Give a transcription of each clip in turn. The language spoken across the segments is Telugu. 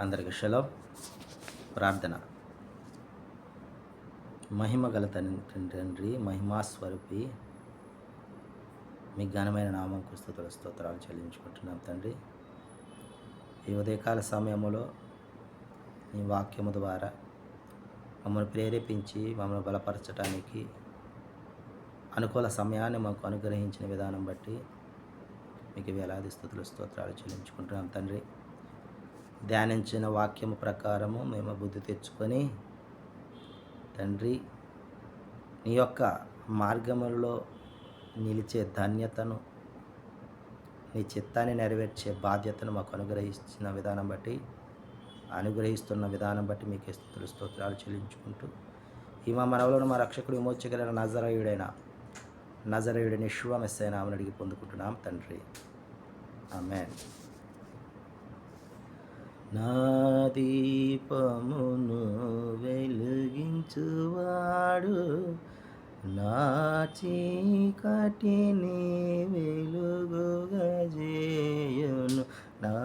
అందరికి షలో ప్రార్థన. మహిమ గల తండ్రి, మహిమాస్వరూపి, మీ ఘనమైన నామంకు స్తోత్రాలు చెల్లించుకుంటున్నాం తండ్రి. ఈ ఉదయకాల సమయంలో మీ వాక్యము ద్వారా మమ్మల్ని ప్రేరేపించి మమ్మల్ని బలపరచడానికి అనుకూల సమయాన్ని మాకు అనుగ్రహించిన విధానం బట్టి మీకు వేలాది స్తోత్రాలు చెల్లించుకుంటున్నాం తండ్రి. ధ్యానించిన వాక్యము ప్రకారము మేము బుద్ధి తెచ్చుకొని తండ్రి నీ యొక్క మార్గములలో నిలిచే ధన్యతను, నీ చిత్తాన్ని నెరవేర్చే బాధ్యతను మాకు అనుగ్రహిస్తున్న విధానం బట్టి మీకు స్తోత్రాలు చెల్లించుకుంటూ ఈ మా మనవలను మా రక్షకుడు విమోచగలిగిన నజరేయుడైన యేషువా మెస్సీయ నామమున అడిగి పొందుకుంటున్నాం తండ్రి, ఆమేన్. నా దీపమును వెలిగించువాడు నా చీకటిని వెలుగుగా చేయును. నా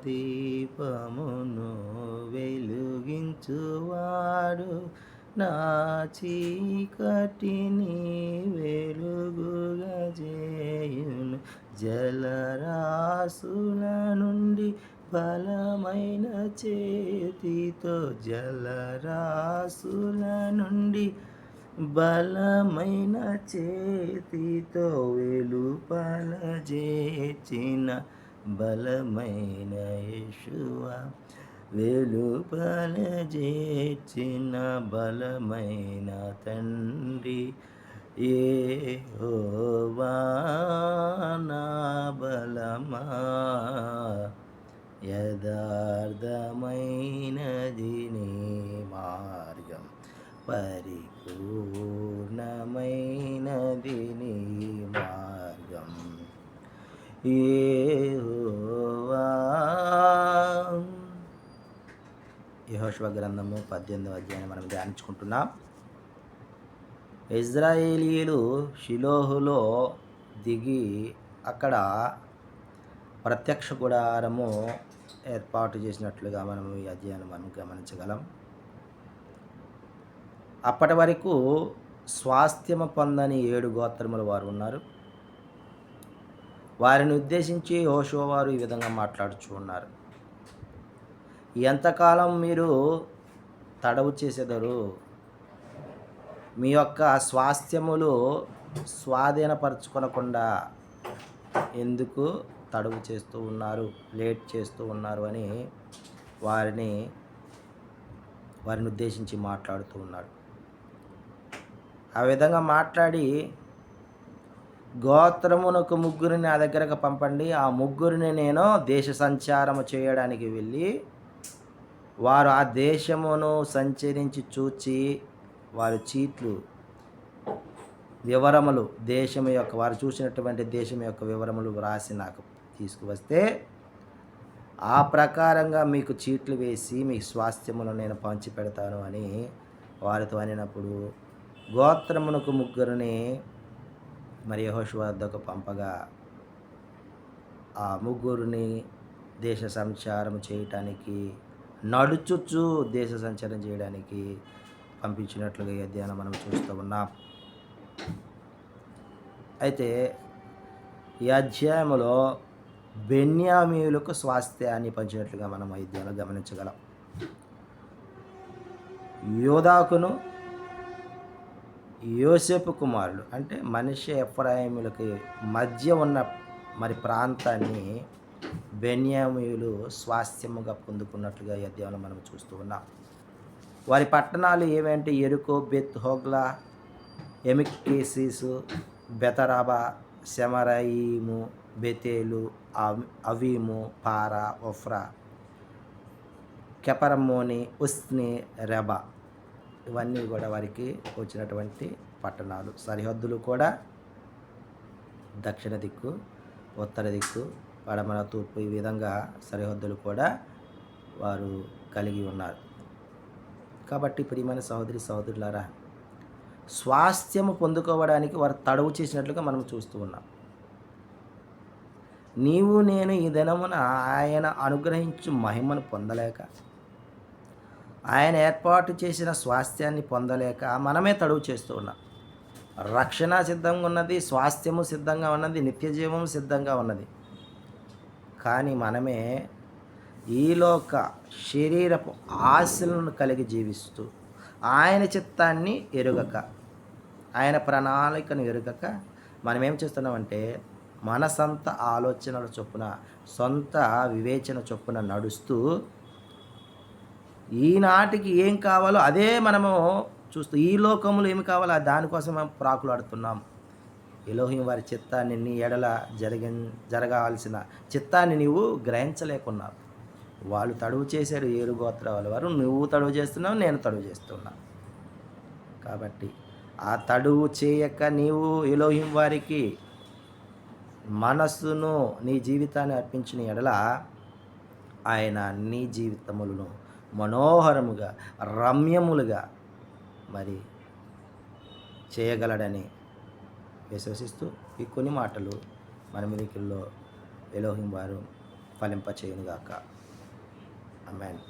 దీపమును వెలిగించువాడు నా చీకటిని వెలుగుగా చేయును. జలరాశుల నుండి బలమైన చేతితో, జలరాశుల నుండి బలమైన చేతితో వెలుపల చేర్చిన బలమైన యేషువా, వెలుపల చేర్చిన బలమైన తండ్రి యెహోవా నా బలమా. యథార్థమైనది నీ మార్గం, పరిపూర్ణమైనది నీ మార్గం యెహోవా. యెహోషువ గ్రంథము 18వ అధ్యాయం మనం ధ్యానించుకుంటున్నాం. ఇజ్రాయేలీయులు షిలోహులో దిగి అక్కడ ప్రత్యక్ష గుడారము ఏర్పాటు చేసినట్లుగా మనం ఈ అధ్యాయాన్ని మనం గమనించగలం. అప్పటి వరకు స్వాస్థ్యము పొందని 7 గోత్రముల వారు ఉన్నారు. వారిని ఉద్దేశించి యెహోషువ వారు ఈ విధంగా మాట్లాడుచూ ఉన్నారు. ఎంతకాలం మీరు తడవు చేసేదరు? మీ యొక్క స్వాస్థ్యములు స్వాధీనపరచుకొనకుండా ఎందుకు తడవు చేస్తూ ఉన్నారు, లేట్ చేస్తూ ఉన్నారు అని వారిని ఉద్దేశించి మాట్లాడుతూ ఉన్నాడు. ఆ విధంగా మాట్లాడి, గోత్రమునకు 3 నా దగ్గరకు పంపండి, ఆ 3 నేను దేశ సంచారము చేయడానికి వెళ్ళి వారు ఆ దేశమును సంచరించి చూచి వారి చీట్లు వివరములు వారు చూసినటువంటి దేశం యొక్క వివరములు వ్రాసి నాకు తీసుకువస్తే ఆ ప్రకారంగా మీకు చీట్లు వేసి మీ స్వాస్థ్యమును నేను పంచిపెడతాను అని వారితో అనినప్పుడు, గోత్రమునకు 3 మరి యెహోషువ వద్దకు పంపగా ఆ 3 దేశ సంచారం చేయటానికి, నడుచుచు దేశ సంచారం చేయడానికి పంపించినట్లుగా ఈ అధ్యాయం మనం చూస్తూ ఉన్నాం. అయితే ఈ అధ్యాయంలో బెన్యామీయులకు స్వాస్థ్యాన్ని పంచినట్లుగా మనం ఈ అధ్యాయంలో గమనించగలం. యోదాకును యోసేపు కుమారులు అంటే మనష్షే ఎఫ్రాయిములకి మధ్య ఉన్న మరి ప్రాంతాన్ని బెన్యామీయులు స్వాస్థ్యముగా పొందుకున్నట్లుగా ఈ అధ్యాయంలో మనం చూస్తూ ఉన్నాం. వారి పట్టణాలు ఏవంటే యెరికో, బెత్ హోగ్లా, ఎమిక్కేసీసు, బెతరాబా, సెమరాయిము, బెతేలు, అవీము, పారా, ఒఫ్రా, కెపరమోని, ఉస్ని, రెబా, ఇవన్నీ కూడా వారికి వచ్చినటువంటి పట్టణాలు. సరిహద్దులు కూడా దక్షిణ దిక్కు, ఉత్తర దిక్కు, పడమర, తూర్పు, ఈ విధంగా సరిహద్దులు కూడా వారు కలిగి ఉన్నారు. కాబట్టి ప్రియమైన సహోదరులారా, స్వాస్థ్యము పొందుకోవడానికి వారు తడవు చేసినట్లుగా మనం చూస్తూ ఉన్నాం. నీవు నేను ఈ దినమున ఆయన అనుగ్రహించు మహిమను పొందలేక, ఆయన ఏర్పాటు చేసిన స్వాస్థ్యాన్ని పొందలేక మనమే తడువు చేస్తూ ఉన్నాం. రక్షణ సిద్ధంగా ఉన్నది, స్వాస్థ్యము సిద్ధంగా ఉన్నది, నిత్య జీవము సిద్ధంగా ఉన్నది. కానీ మనమే ఈలోక శరీరపు ఆశలను కలిగి జీవిస్తూ, ఆయన చిత్తాన్ని ఎరుగక, ఆయన ప్రణాళికను ఎరుగక మనమేం చేస్తున్నామంటే మన సొంత ఆలోచనల చొప్పున, సొంత వివేచన చొప్పున నడుస్తూ, ఈనాటికి ఏం కావాలో అదే మనము చూస్తూ, ఈ లోకంలో ఏమి కావాలో దానికోసం మనం ప్రాకులాడుతున్నాం. ఎలోహిం వారి చిత్తాన్ని నీ ఎడల జరగాల్సిన చిత్తాన్ని నీవు గ్రహించలేకున్నావు. వాళ్ళు తడువు చేశారు, 7 గోత్రాల వారు. నువ్వు తడువు చేస్తున్నావు, నేను తడువు చేస్తున్నా. కాబట్టి ఆ తడువు చేయక నీవు ఎలోహిం వారికి మనస్సును, నీ జీవితాన్ని అర్పించిన ఎడల ఆయన నీ జీవితములను మనోహరముగా, రమ్యములుగా మరి చేయగలడని విశ్వసిస్తూ ఈ కొన్ని మాటలు మన మీదికిల్లో ఎలోహిం వారు ఫలింపచేయునుగాక. ఆమేన్.